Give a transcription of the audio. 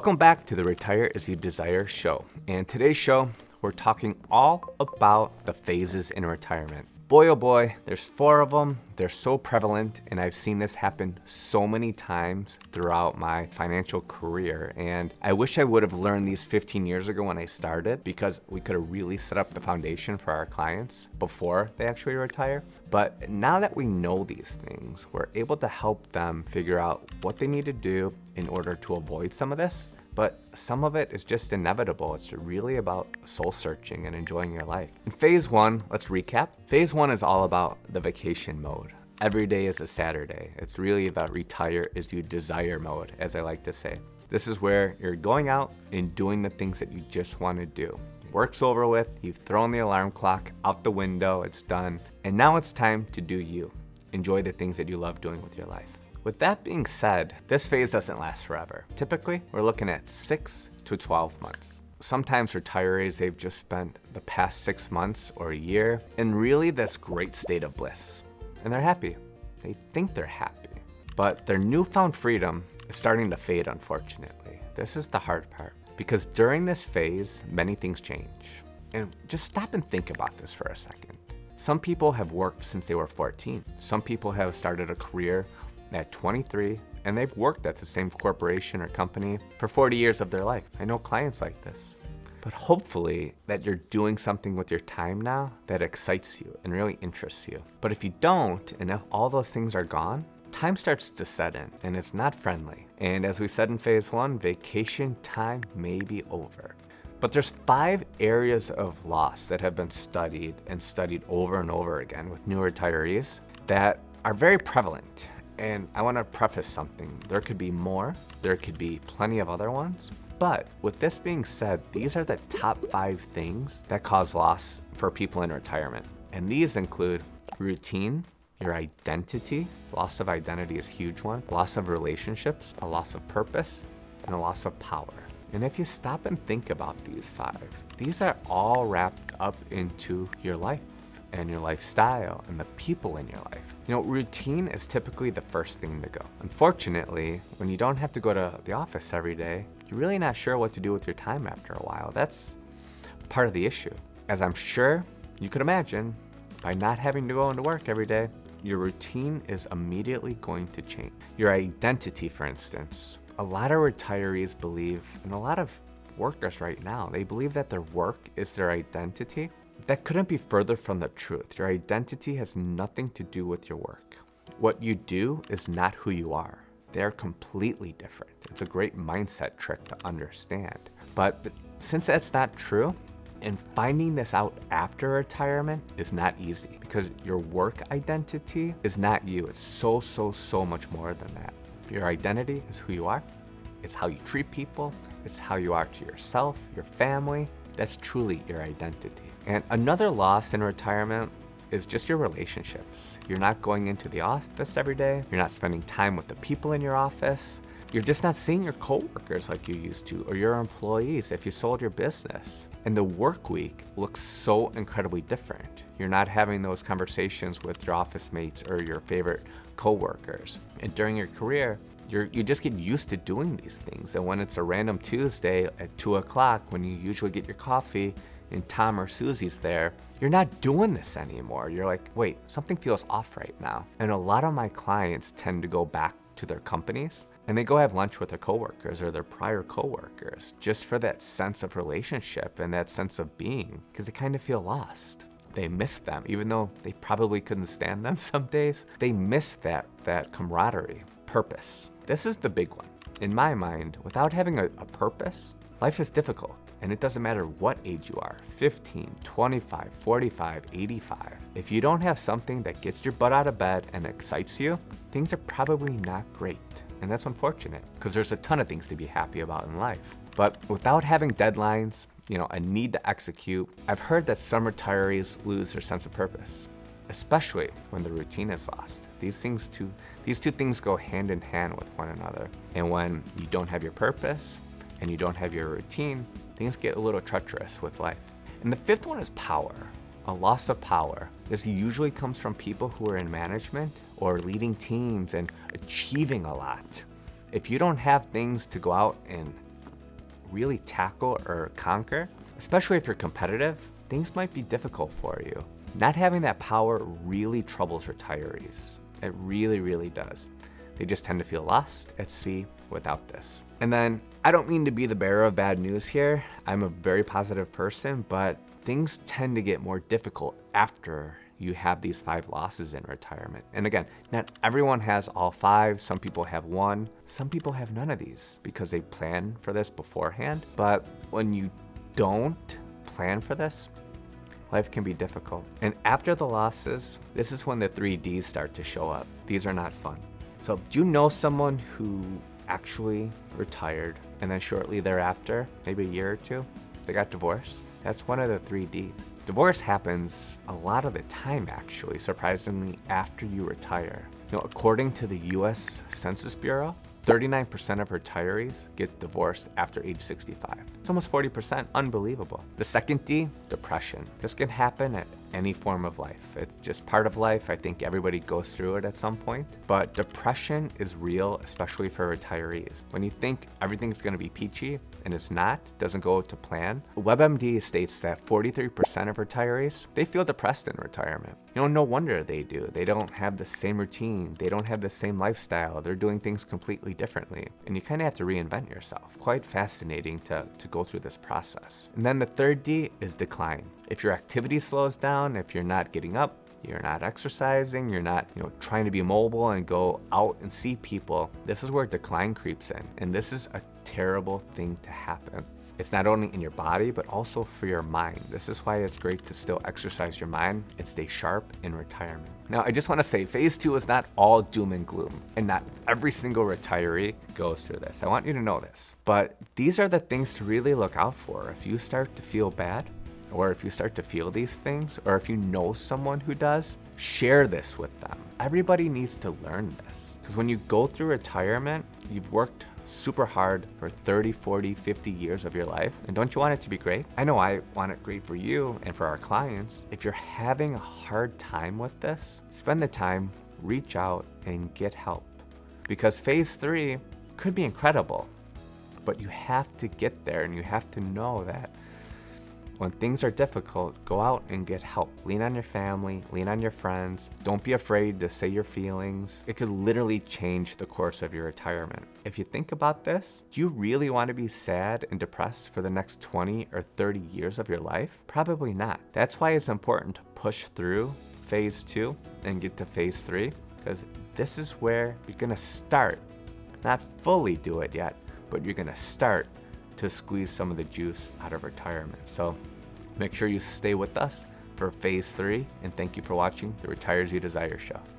Welcome back to the Retire As You Desire show. And today's show, we're talking all about the phases in retirement. Boy, oh boy, there's 4 of them. They're so prevalent, and I've seen this happen so many times throughout my financial career. And I wish I would have learned these 15 years ago when I started, because we could have really set up the foundation for our clients before they actually retire. But now that we know these things, we're able to help them figure out what they need to do in order to avoid some of this. But some of it is just inevitable. It's really about soul searching and enjoying your life. In phase 1, let's recap. Phase 1 is all about the vacation mode. Every day is a Saturday. It's really the retire as you desire mode, as I like to say. This is where you're going out and doing the things that you just want to do. Work's over with, you've thrown the alarm clock out the window, it's done. And now it's time to do you. Enjoy the things that you love doing with your life. With that being said, this phase doesn't last forever. Typically, we're looking at 6 to 12 months. Sometimes retirees, they've just spent the past 6 months or a year in really this great state of bliss. And they're happy. They think they're happy. But their newfound freedom is starting to fade, unfortunately. This is the hard part. Because during this phase, many things change. And just stop and think about this for a second. Some people have worked since they were 14. Some people have started a career at 23, and they've worked at the same corporation or company for 40 years of their life. I know clients like this. But hopefully that you're doing something with your time now that excites you and really interests you. But if you don't, and if all those things are gone, time starts to set in, and it's not friendly. And as we said in phase 1, vacation time may be over. But there's 5 areas of loss that have been studied and studied over and over again with new retirees that are very prevalent. And I want to preface something. There could be more. There could be plenty of other ones. But with this being said, these are the top 5 things that cause loss for people in retirement. And these include routine, your identity. Loss of identity is a huge one. Loss of relationships, a loss of purpose, and a loss of power. And if you stop and think about these 5, these are all wrapped up into your life and your lifestyle and the people in your life. You know, routine is typically the first thing to go. Unfortunately, when you don't have to go to the office every day, you're really not sure what to do with your time after a while. That's part of the issue. As I'm sure you could imagine, by not having to go into work every day, your routine is immediately going to change. Your identity, for instance. A lot of retirees believe, and a lot of workers right now, they believe that their work is their identity. That couldn't be further from the truth. Your identity has nothing to do with your work. What you do is not who you are. They're completely different. It's a great mindset trick to understand. But since that's not true, and finding this out after retirement is not easy, because your work identity is not you. It's so much more than that. Your identity is who you are. It's how you treat people. It's how you are to yourself, your family. That's truly your identity. And another loss in retirement is just your relationships. You're not going into the office every day. You're not spending time with the people in your office. You're just not seeing your coworkers like you used to, or your employees if you sold your business. And the work week looks so incredibly different. You're not having those conversations with your office mates or your favorite coworkers. And during your career, you just get used to doing these things. And when it's a random Tuesday at 2 o'clock, when you usually get your coffee and Tom or Susie's there, you're not doing this anymore. You're like, wait, something feels off right now. And a lot of my clients tend to go back to their companies and they go have lunch with their coworkers or their prior coworkers just for that sense of relationship and that sense of being, because they kind of feel lost. They miss them, even though they probably couldn't stand them some days. They miss that camaraderie. Purpose. This is the big one. In my mind, without having a purpose, life is difficult. And it doesn't matter what age you are, 15, 25, 45, 85. If you don't have something that gets your butt out of bed and excites you, things are probably not great. And that's unfortunate, because there's a ton of things to be happy about in life. But without having deadlines, a need to execute, I've heard that some retirees lose their sense of purpose, especially when the routine is lost. These two things go hand in hand with one another. And when you don't have your purpose and you don't have your routine, things get a little treacherous with life. And the 5th one is power. A loss of power. This usually comes from people who are in management or leading teams and achieving a lot. If you don't have things to go out and really tackle or conquer, especially if you're competitive, things might be difficult for you. Not having that power really troubles retirees. It really, really does. They just tend to feel lost at sea without this. And then, I don't mean to be the bearer of bad news here. I'm a very positive person, but things tend to get more difficult after you have these 5 losses in retirement. And again, not everyone has all 5. Some people have 1. Some people have none of these because they plan for this beforehand. But when you don't plan for this, life can be difficult. And after the losses, this is when the 3 Ds start to show up. These are not fun. So do you know someone who actually retired and then shortly thereafter, maybe a year or 2, they got divorced? That's one of the 3 Ds. Divorce happens a lot of the time, actually, surprisingly, after you retire. According to the US Census Bureau, 39% of retirees get divorced after age 65. It's almost 40%, unbelievable. The second D, depression. This can happen at any form of life. It's just part of life. I think everybody goes through it at some point. But depression is real, especially for retirees. When you think everything's gonna be peachy and it's not, doesn't go to plan, WebMD states that 43% of retirees, they feel depressed in retirement. No wonder they do. They don't have the same routine. They don't have the same lifestyle. They're doing things completely differently. And you kind of have to reinvent yourself. Quite fascinating to go through this process. And then the third D is decline. If your activity slows down, if you're not getting up, you're not exercising, you're not, trying to be mobile and go out and see people, this is where decline creeps in. And this is a terrible thing to happen. It's not only in your body, but also for your mind. This is why it's great to still exercise your mind and stay sharp in retirement. Now, I just want to say phase 2 is not all doom and gloom, and not every single retiree goes through this. I want you to know this. But these are the things to really look out for. If you start to feel bad, or if you start to feel these things, or if you know someone who does, share this with them. Everybody needs to learn this. Because when you go through retirement, you've worked super hard for 30, 40, 50 years of your life. And don't you want it to be great? I know I want it great for you and for our clients. If you're having a hard time with this, spend the time, reach out, and get help. Because phase 3 could be incredible, but you have to get there, and you have to know that when things are difficult, go out and get help. Lean on your family, lean on your friends. Don't be afraid to say your feelings. It could literally change the course of your retirement. If you think about this, do you really want to be sad and depressed for the next 20 or 30 years of your life? Probably not. That's why it's important to push through phase 2 and get to phase 3, because this is where you're gonna start, not fully do it yet, but you're gonna start to squeeze some of the juice out of retirement. So make sure you stay with us for phase 3, and thank you for watching the Retire As You Desire show.